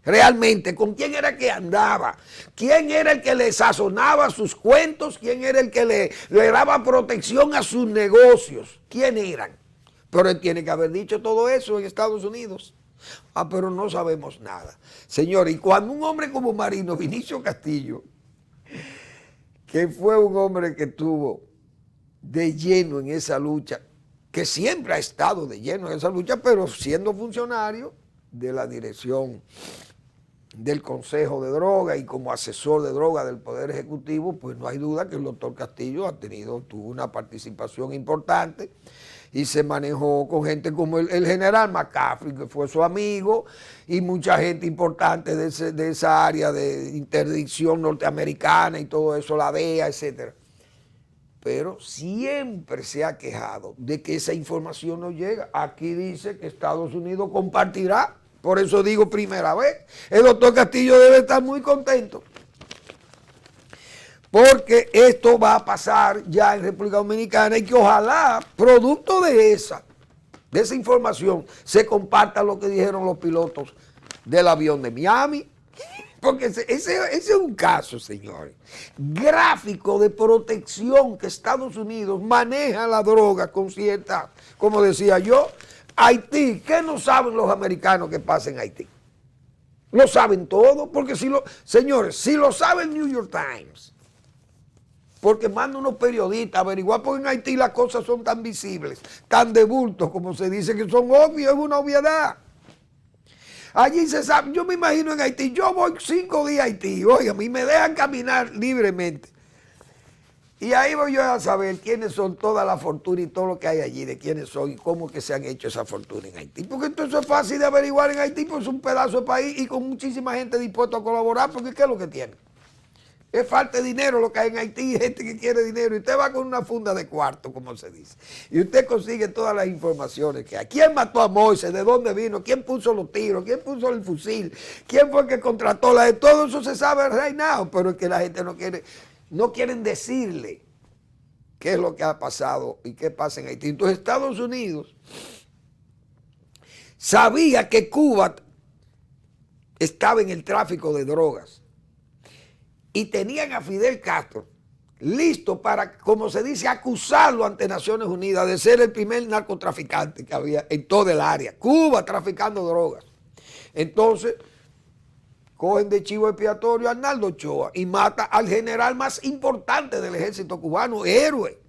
G: Realmente, ¿con quién era que andaba? ¿Quién era el que le sazonaba sus cuentos? ¿Quién era el que le daba protección a sus negocios? ¿Quién eran? Pero él tiene que haber dicho todo eso en Estados Unidos. Ah, pero no sabemos nada. Señores, y cuando un hombre como Marino Vinicio Castillo, que fue un hombre que estuvo de lleno en esa lucha, que siempre ha estado de lleno en esa lucha, pero siendo funcionario de la dirección del Consejo de Droga y como asesor de droga del Poder Ejecutivo, pues no hay duda que el doctor Castillo tuvo una participación importante y se manejó con gente como el general McCaffrey, que fue su amigo, y mucha gente importante de esa área de interdicción norteamericana y todo eso, la DEA, etcétera. Pero siempre se ha quejado de que esa información no llega. Aquí dice que Estados Unidos compartirá. Por eso digo primera vez. El doctor Castillo debe estar muy contento. Porque esto va a pasar ya en República Dominicana y que ojalá, producto de esa información, se comparta lo que dijeron los pilotos del avión de Miami. Porque ese es un caso, señores, gráfico de protección que Estados Unidos maneja la droga con cierta, como decía yo, Haití. ¿Qué no saben los americanos que pasa en Haití? Lo saben todo, porque señores, si lo sabe el New York Times, porque manda unos periodistas a averiguar, porque en Haití las cosas son tan visibles, tan de bulto, como se dice, que son obvios, es una obviedad. Allí se sabe, yo me imagino en Haití, yo voy 5 días a Haití, oiga, y me dejan caminar libremente. Y ahí voy yo a saber quiénes son toda la fortuna y todo lo que hay allí, de quiénes son y cómo que se han hecho esa fortuna en Haití. Porque esto es fácil de averiguar en Haití, pues es un pedazo de país y con muchísima gente dispuesta a colaborar, porque ¿qué es lo que tiene? Es falta de dinero lo que hay en Haití, gente que quiere dinero. Y usted va con una funda de cuarto, como se dice. Y usted consigue todas las informaciones que hay. ¿Quién mató a Moisés? ¿De dónde vino? ¿Quién puso los tiros? ¿Quién puso el fusil? ¿Quién fue el que contrató la de todo eso? Se sabe reinado, pero es que la gente no quieren decirle qué es lo que ha pasado y qué pasa en Haití. Entonces Estados Unidos sabía que Cuba estaba en el tráfico de drogas. Y tenían a Fidel Castro listo para, como se dice, acusarlo ante Naciones Unidas de ser el primer narcotraficante que había en toda el área. Cuba traficando drogas. Entonces, cogen de chivo expiatorio a Arnaldo Ochoa y mata al general más importante del ejército cubano, héroe.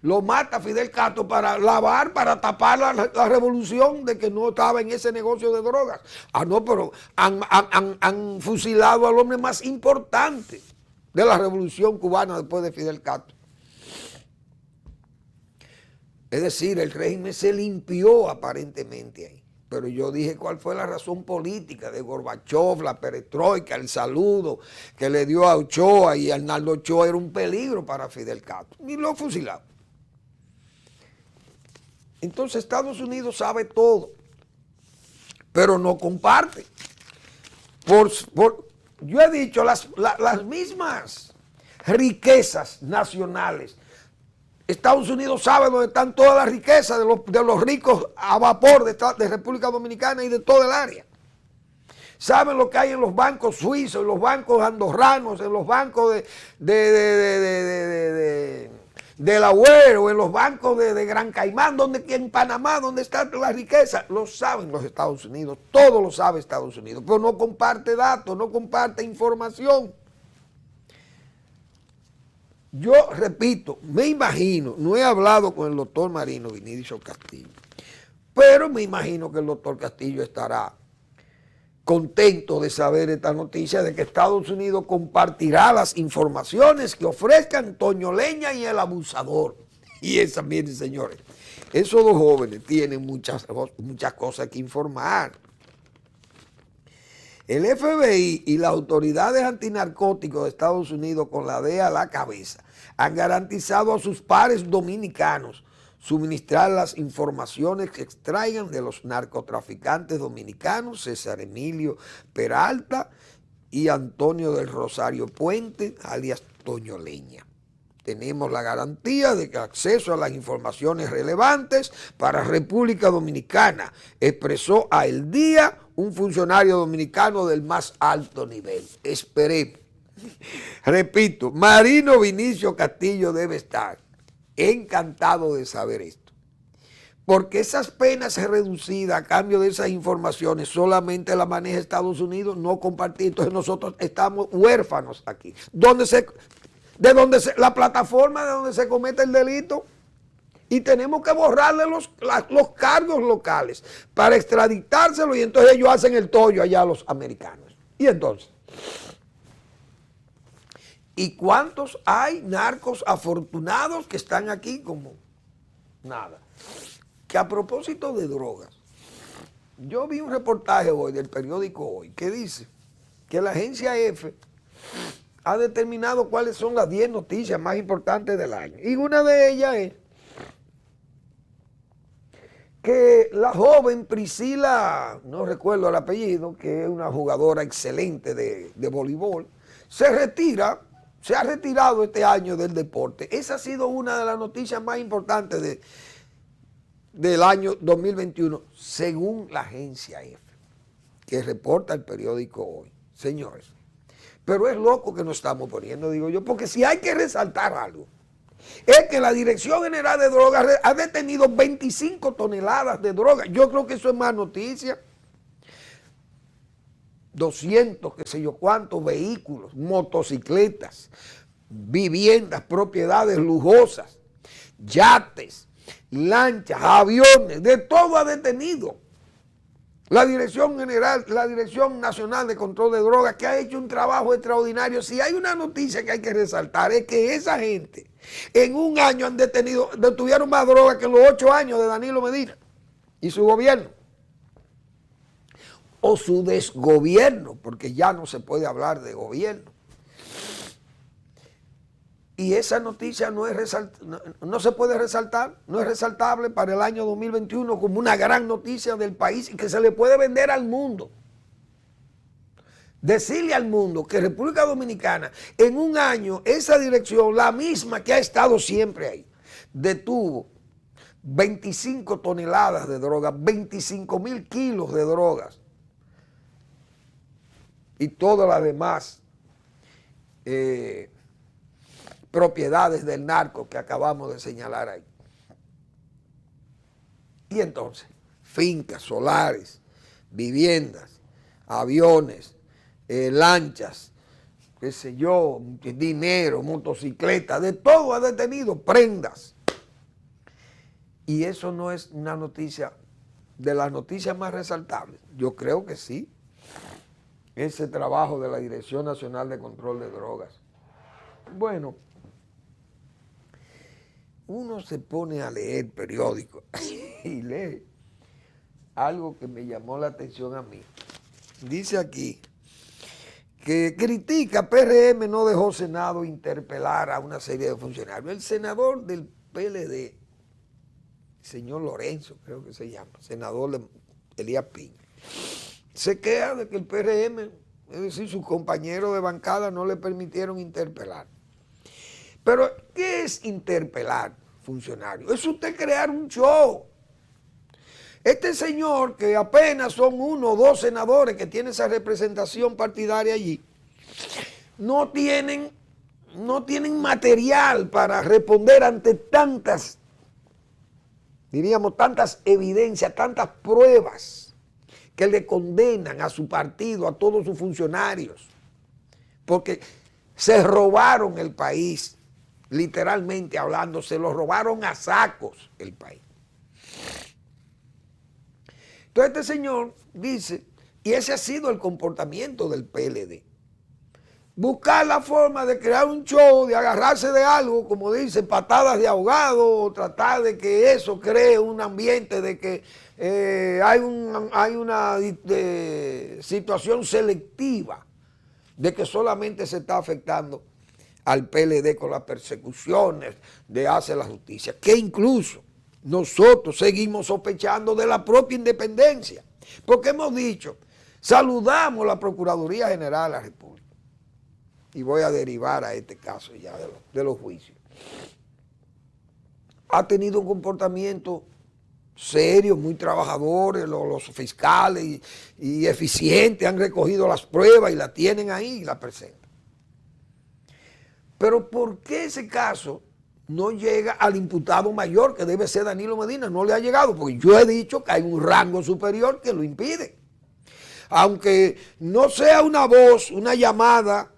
G: Lo mata Fidel Castro para lavar, para tapar la revolución de que no estaba en ese negocio de drogas. Ah, no, pero han fusilado al hombre más importante de la revolución cubana después de Fidel Castro. Es decir, el régimen se limpió aparentemente ahí. Pero yo dije cuál fue la razón política de Gorbachev, la perestroika, el saludo que le dio a Ochoa, y Arnaldo Ochoa era un peligro para Fidel Castro. Y lo fusilaron. Entonces Estados Unidos sabe todo, pero no comparte. Yo he dicho, las mismas riquezas nacionales. Estados Unidos sabe dónde están todas las riquezas de los ricos a vapor de República Dominicana y de todo el área. Saben lo que hay en los bancos suizos, en los bancos andorranos, en los bancos de Delaware o en los bancos de Gran Caimán, en Panamá, donde está la riqueza. Lo saben los Estados Unidos, todo lo sabe Estados Unidos, pero no comparte datos, no comparte información. Yo repito, me imagino, no he hablado con el doctor Marino Vinicio Castillo, pero me imagino que el doctor Castillo estará contento de saber esta noticia de que Estados Unidos compartirá las informaciones que ofrezcan Toño Leña y el abusador. Y esa, miren, señores, esos dos jóvenes tienen muchas cosas que informar. El FBI y las autoridades antinarcóticos de Estados Unidos, con la DEA a la cabeza, han garantizado a sus pares dominicanos suministrar las informaciones que extraigan de los narcotraficantes dominicanos César Emilio Peralta y Antonio del Rosario Puente, alias Toño Leña. Tenemos la garantía de que acceso a las informaciones relevantes para República Dominicana, expresó a El Día un funcionario dominicano del más alto nivel. Esperemos. Repito, Marino Vinicio Castillo debe estar encantado de saber esto. porque esas penas reducidas a cambio de esas informaciones solamente las maneja Estados Unidos, no compartir. Entonces nosotros estamos huérfanos aquí. La plataforma de donde se comete el delito, y tenemos que borrarle los cargos locales para extraditárselo, y entonces ellos hacen el tollo allá a los americanos. Y entonces, ¿y cuántos hay narcos afortunados que están aquí como nada? Que a propósito de drogas, yo vi un reportaje hoy del periódico Hoy que dice que la agencia F ha determinado cuáles son las 10 noticias más importantes del año. Y una de ellas es que la joven Priscila, no recuerdo el apellido, que es una jugadora excelente de voleibol, se ha retirado este año del deporte. Esa ha sido una de las noticias más importantes del año 2021, según la agencia F, que reporta el periódico Hoy. Señores, pero es loco que nos estamos poniendo, digo yo, porque si hay que resaltar algo, es que la Dirección General de Drogas ha detenido 25 toneladas de drogas. Yo creo que eso es más noticia. 200, qué sé yo cuántos vehículos, motocicletas, viviendas, propiedades lujosas, yates, lanchas, aviones, de todo ha detenido. La Dirección Nacional de Control de Drogas, que ha hecho un trabajo extraordinario. Si hay una noticia que hay que resaltar, es que esa gente en un año detuvieron más drogas que en los 8 años de Danilo Medina y su gobierno. O su desgobierno, porque ya no se puede hablar de gobierno. Y esa noticia no se puede resaltar, no es resaltable para el año 2021 como una gran noticia del país y que se le puede vender al mundo. Decirle al mundo que República Dominicana en un año, esa dirección, la misma que ha estado siempre ahí, detuvo 25 toneladas de drogas, 25,000 kilos de drogas y todas las demás propiedades del narco que acabamos de señalar ahí. Y entonces, fincas, solares, viviendas, aviones, lanchas, qué sé yo, dinero, motocicletas, de todo ha detenido, prendas. Y eso no es una noticia de las noticias más resaltables. Yo creo que sí. Ese trabajo de la Dirección Nacional de Control de Drogas. Bueno, uno se pone a leer periódicos y lee algo que me llamó la atención a mí. Dice aquí que critica PRM no dejó Senado interpelar a una serie de funcionarios. El senador del PLD, señor Lorenzo, creo que se llama, senador Elías Piña, se queja de que el PRM, es decir, sus compañeros de bancada no le permitieron interpelar. Pero, ¿qué es interpelar funcionarios? Es usted crear un show. Este señor, que apenas son 1 o 2 senadores que tienen esa representación partidaria allí, no tienen material para responder ante tantas, diríamos, tantas evidencias, tantas pruebas que le condenan a su partido, a todos sus funcionarios, porque se robaron el país, literalmente hablando, se lo robaron a sacos el país. Entonces este señor dice, y ese ha sido el comportamiento del PLD, buscar la forma de crear un show, de agarrarse de algo, como dice, patadas de ahogado, o tratar de que eso cree un ambiente de que hay una situación selectiva, de que solamente se está afectando al PLD con las persecuciones de Hace la Justicia, que incluso nosotros seguimos sospechando de la propia independencia, porque hemos dicho, saludamos la Procuraduría General de la República, y voy a derivar a este caso ya de los juicios. Ha tenido un comportamiento serio, muy trabajadores, los fiscales y eficientes, han recogido las pruebas y las tienen ahí y las presentan. Pero ¿por qué ese caso no llega al imputado mayor, que debe ser Danilo Medina, no le ha llegado, porque yo he dicho que hay un rango superior que lo impide. Aunque no sea una voz, una llamada,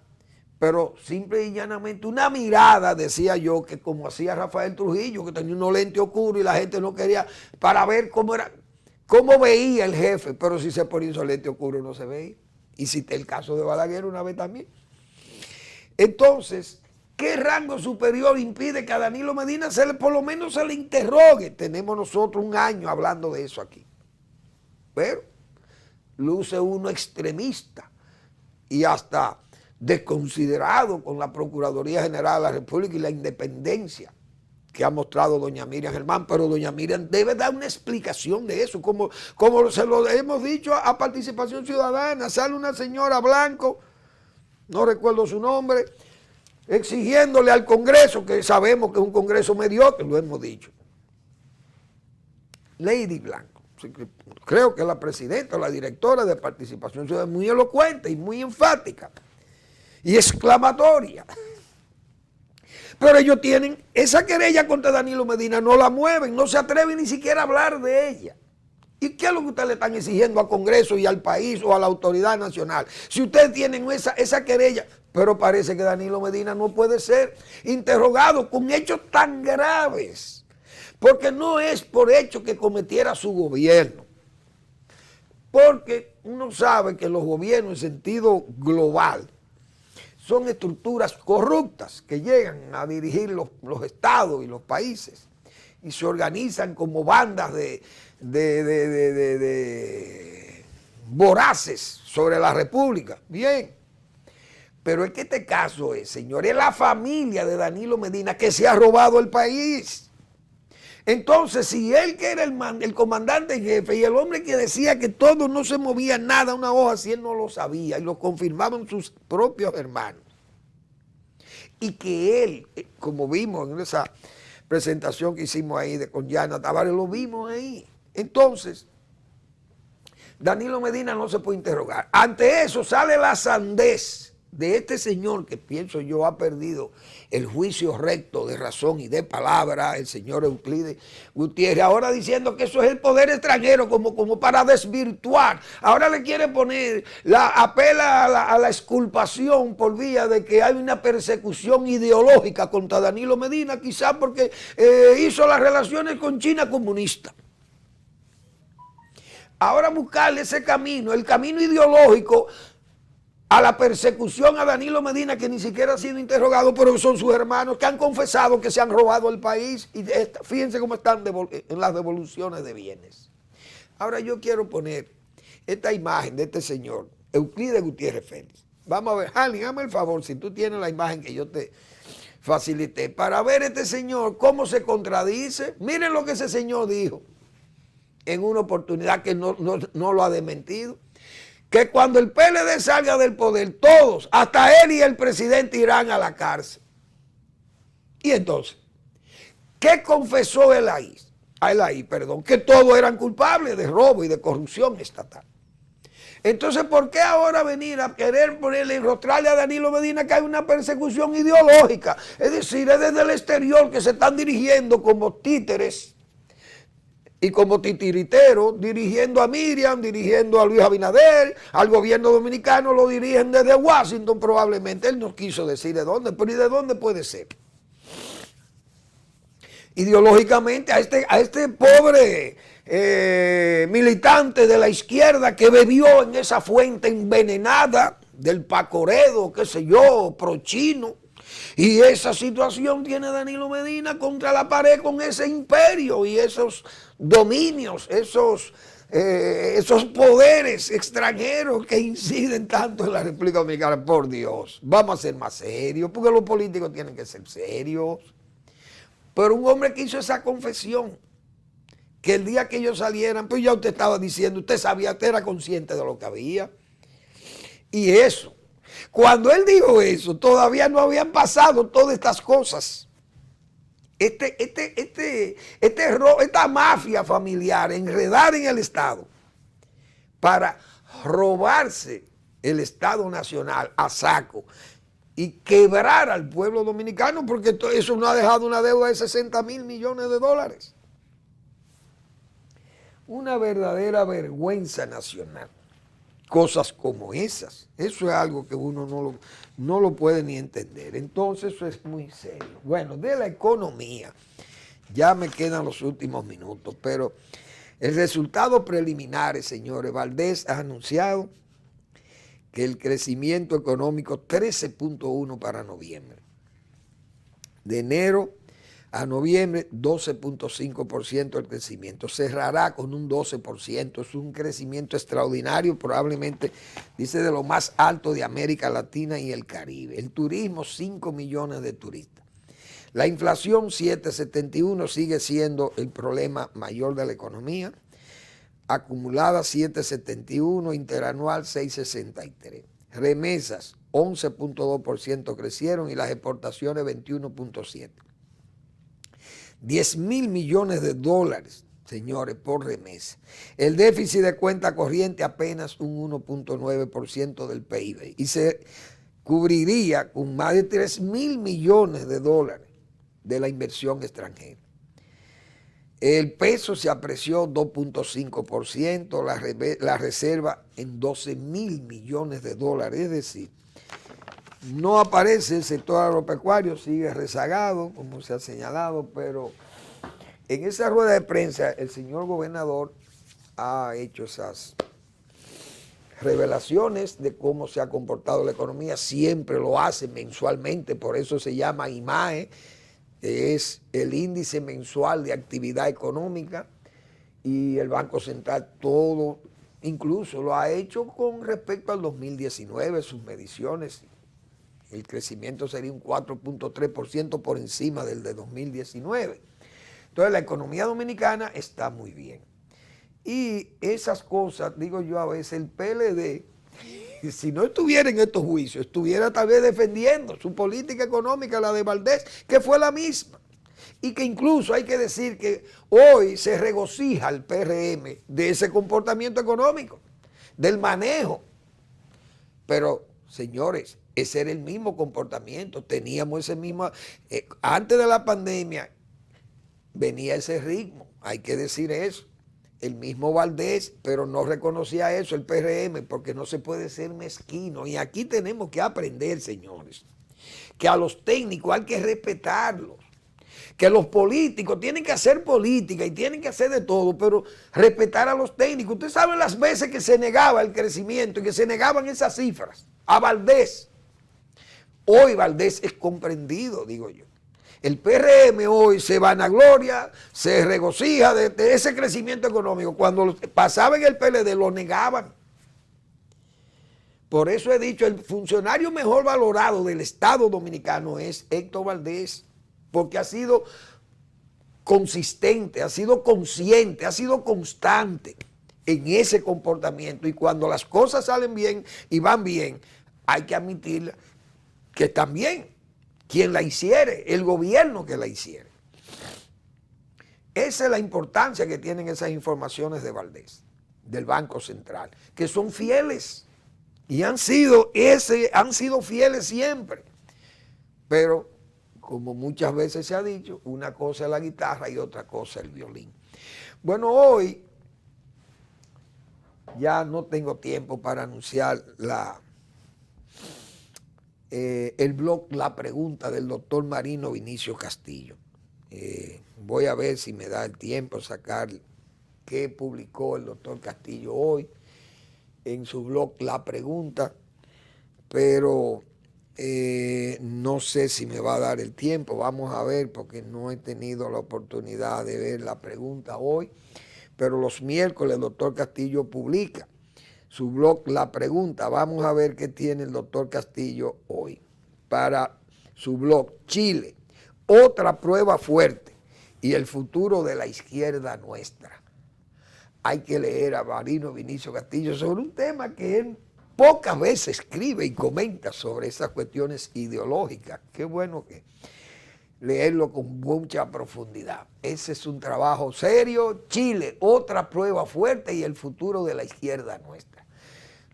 G: pero simple y llanamente una mirada, decía yo, que como hacía Rafael Trujillo, que tenía unos lentes oscuros y la gente no quería, para ver cómo era, cómo veía el jefe, pero si se ponía esos lentes oscuros no se veía. Y cité el caso de Balaguer una vez también. Entonces, ¿qué rango superior impide que a Danilo Medina por lo menos se le interrogue? Tenemos nosotros un año hablando de eso aquí. Pero luce uno extremista y hasta desconsiderado con la Procuraduría General de la República y la independencia que ha mostrado doña Miriam Germán, pero doña Miriam debe dar una explicación de eso, como se lo hemos dicho a Participación Ciudadana. Sale una señora Blanco, no recuerdo su nombre, exigiéndole al Congreso, que sabemos que es un Congreso mediocre, lo hemos dicho. Lady Blanco, creo que la presidenta o la directora de Participación Ciudadana, muy elocuente y muy enfática y exclamatoria. Pero ellos tienen esa querella contra Danilo Medina, no la mueven, no se atreven ni siquiera a hablar de ella. ¿Y qué es lo que ustedes le están exigiendo al Congreso y al país o a la autoridad nacional? Si ustedes tienen esa querella, pero parece que Danilo Medina no puede ser interrogado con hechos tan graves, porque no es por hecho que cometiera su gobierno, porque uno sabe que los gobiernos en sentido global son estructuras corruptas que llegan a dirigir los estados y los países y se organizan como bandas de voraces sobre la república. Bien, pero es que este caso es, señores, la familia de Danilo Medina que se ha robado el país. Entonces, si él que era el comandante en jefe y el hombre que decía que todo no se movía nada, una hoja, si él no lo sabía y lo confirmaban sus propios hermanos. Y que él, como vimos en esa presentación que hicimos ahí con Yana Tavares, lo vimos ahí. Entonces, Danilo Medina no se puede interrogar. Ante eso sale la sandez de este señor que pienso yo ha perdido el juicio recto de razón y de palabra, el señor Euclides Gutiérrez, ahora diciendo que eso es el poder extranjero como para desvirtuar. Ahora le quiere poner apela a la exculpación por vía de que hay una persecución ideológica contra Danilo Medina, quizás porque hizo las relaciones con China comunista. Ahora buscarle ese camino, el camino ideológico, a la persecución a Danilo Medina, que ni siquiera ha sido interrogado, pero son sus hermanos que han confesado que se han robado el país. Y fíjense cómo están en las devoluciones de bienes. Ahora yo quiero poner esta imagen de este señor, Euclides Gutiérrez Félix. Vamos a ver, Harley, hazme el favor, si tú tienes la imagen que yo te facilité, para ver este señor cómo se contradice. Miren lo que ese señor dijo en una oportunidad que no lo ha desmentido. Que cuando el PLD salga del poder, todos, hasta él y el presidente, irán a la cárcel. Y entonces, ¿qué confesó él ahí? Que todos eran culpables de robo y de corrupción estatal. Entonces, ¿por qué ahora venir a querer ponerle, enrostrarle a Danilo Medina que hay una persecución ideológica? Es decir, es desde el exterior que se están dirigiendo como títeres y como titiriteros, dirigiendo a Miriam, dirigiendo a Luis Abinader, al gobierno dominicano, lo dirigen desde Washington probablemente. Él no quiso decir de dónde, pero ¿y de dónde puede ser? Ideológicamente a este pobre militante de la izquierda que bebió en esa fuente envenenada del Pacoredo, qué sé yo, prochino. Y esa situación tiene a Danilo Medina contra la pared con ese imperio y esos dominios, esos poderes extranjeros que inciden tanto en la República Dominicana. Por Dios, vamos a ser más serios, porque los políticos tienen que ser serios. Pero un hombre que hizo esa confesión, que el día que ellos salieran, pues ya usted estaba diciendo, usted sabía, usted era consciente de lo que había. Y eso, cuando él dijo eso, todavía no habían pasado todas estas cosas. Esta mafia familiar, enredar en el Estado para robarse el Estado Nacional a saco y quebrar al pueblo dominicano, porque eso no ha dejado una deuda de 60.000 millones de dólares. Una verdadera vergüenza nacional. Cosas como esas. Eso es algo que uno no lo puede ni entender. Entonces eso es muy serio. Bueno, de la economía, ya me quedan los últimos minutos, pero el resultado preliminar, señores, Valdés ha anunciado que el crecimiento económico 13.1 para noviembre. De enero a noviembre, 12.5% el crecimiento. Cerrará con un 12%. Es un crecimiento extraordinario, probablemente, dice, de lo más alto de América Latina y el Caribe. El turismo, 5 millones de turistas. La inflación, 7.71, sigue siendo el problema mayor de la economía. Acumulada, 7.71, interanual, 6.63. Remesas, 11.2% crecieron y las exportaciones, 21.7%. 10.000 millones de dólares, señores, por remesa. El déficit de cuenta corriente apenas un 1.9% del PIB y se cubriría con más de 3.000 millones de dólares de la inversión extranjera. El peso se apreció 2.5%, la reserva en 12.000 millones de dólares, es decir, no aparece el sector agropecuario, sigue rezagado, como se ha señalado, pero en esa rueda de prensa el señor gobernador ha hecho esas revelaciones de cómo se ha comportado la economía, siempre lo hace mensualmente, por eso se llama IMAE, es el índice mensual de actividad económica, y el Banco Central todo, incluso lo ha hecho con respecto al 2019, sus mediciones. El crecimiento sería un 4.3% por encima del de 2019. Entonces la economía dominicana está muy bien. Y esas cosas, digo yo a veces, el PLD, si no estuviera en estos juicios, estuviera tal vez defendiendo su política económica, la de Valdés, que fue la misma. Y que incluso hay que decir que hoy se regocija el PRM de ese comportamiento económico, del manejo. Pero, señores, ese era el mismo comportamiento, teníamos ese mismo, antes de la pandemia venía ese ritmo, hay que decir eso, el mismo Valdés, pero no reconocía eso el PRM, porque no se puede ser mezquino, y aquí tenemos que aprender, señores, que a los técnicos hay que respetarlos, que los políticos tienen que hacer política y tienen que hacer de todo, pero respetar a los técnicos. Ustedes saben las veces que se negaba el crecimiento y que se negaban esas cifras a Valdés. Hoy Valdés es comprendido, digo yo. El PRM hoy se vanagloria, se regocija de ese crecimiento económico. Cuando pasaba en el PLD lo negaban. Por eso he dicho, el funcionario mejor valorado del Estado Dominicano es Héctor Valdés, porque ha sido consistente, ha sido consciente, ha sido constante en ese comportamiento. Y cuando las cosas salen bien y van bien, hay que admitir que también quien la hiciere, el gobierno que la hiciere. Esa es la importancia que tienen esas informaciones de Valdés, del Banco Central, que son fieles y han sido fieles siempre. Pero, como muchas veces se ha dicho, una cosa es la guitarra y otra cosa el violín. Bueno, hoy ya no tengo tiempo para anunciar el blog La Pregunta del doctor Marino Vinicio Castillo. Voy a ver si me da el tiempo sacar qué publicó el doctor Castillo hoy en su blog La Pregunta, pero no sé si me va a dar el tiempo. Vamos a ver, porque no he tenido la oportunidad de ver La Pregunta hoy, pero los miércoles el doctor Castillo publica su blog La Pregunta. Vamos a ver qué tiene el doctor Castillo hoy para su blog Chile, otra prueba fuerte y el futuro de la izquierda nuestra. Hay que leer a Marino Vinicio Castillo sobre un tema que él pocas veces escribe y comenta sobre esas cuestiones ideológicas. Qué bueno que leerlo con mucha profundidad. Ese es un trabajo serio. Chile, otra prueba fuerte y el futuro de la izquierda nuestra.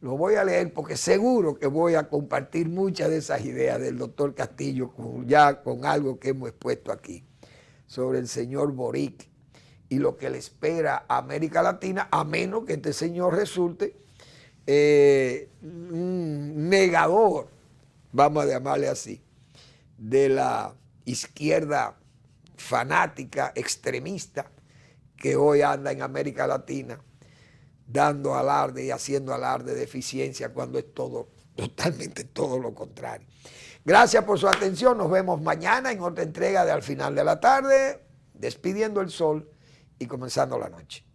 G: Lo voy a leer porque seguro que voy a compartir muchas de esas ideas del doctor Castillo ya con algo que hemos expuesto aquí sobre el señor Boric y lo que le espera a América Latina, a menos que este señor resulte un negador, vamos a llamarle así, de la izquierda fanática, extremista, que hoy anda en América Latina dando alarde y haciendo alarde de eficiencia cuando es todo, totalmente todo lo contrario. Gracias por su atención, nos vemos mañana en otra entrega de Al Final de la Tarde, despidiendo el sol y comenzando la noche.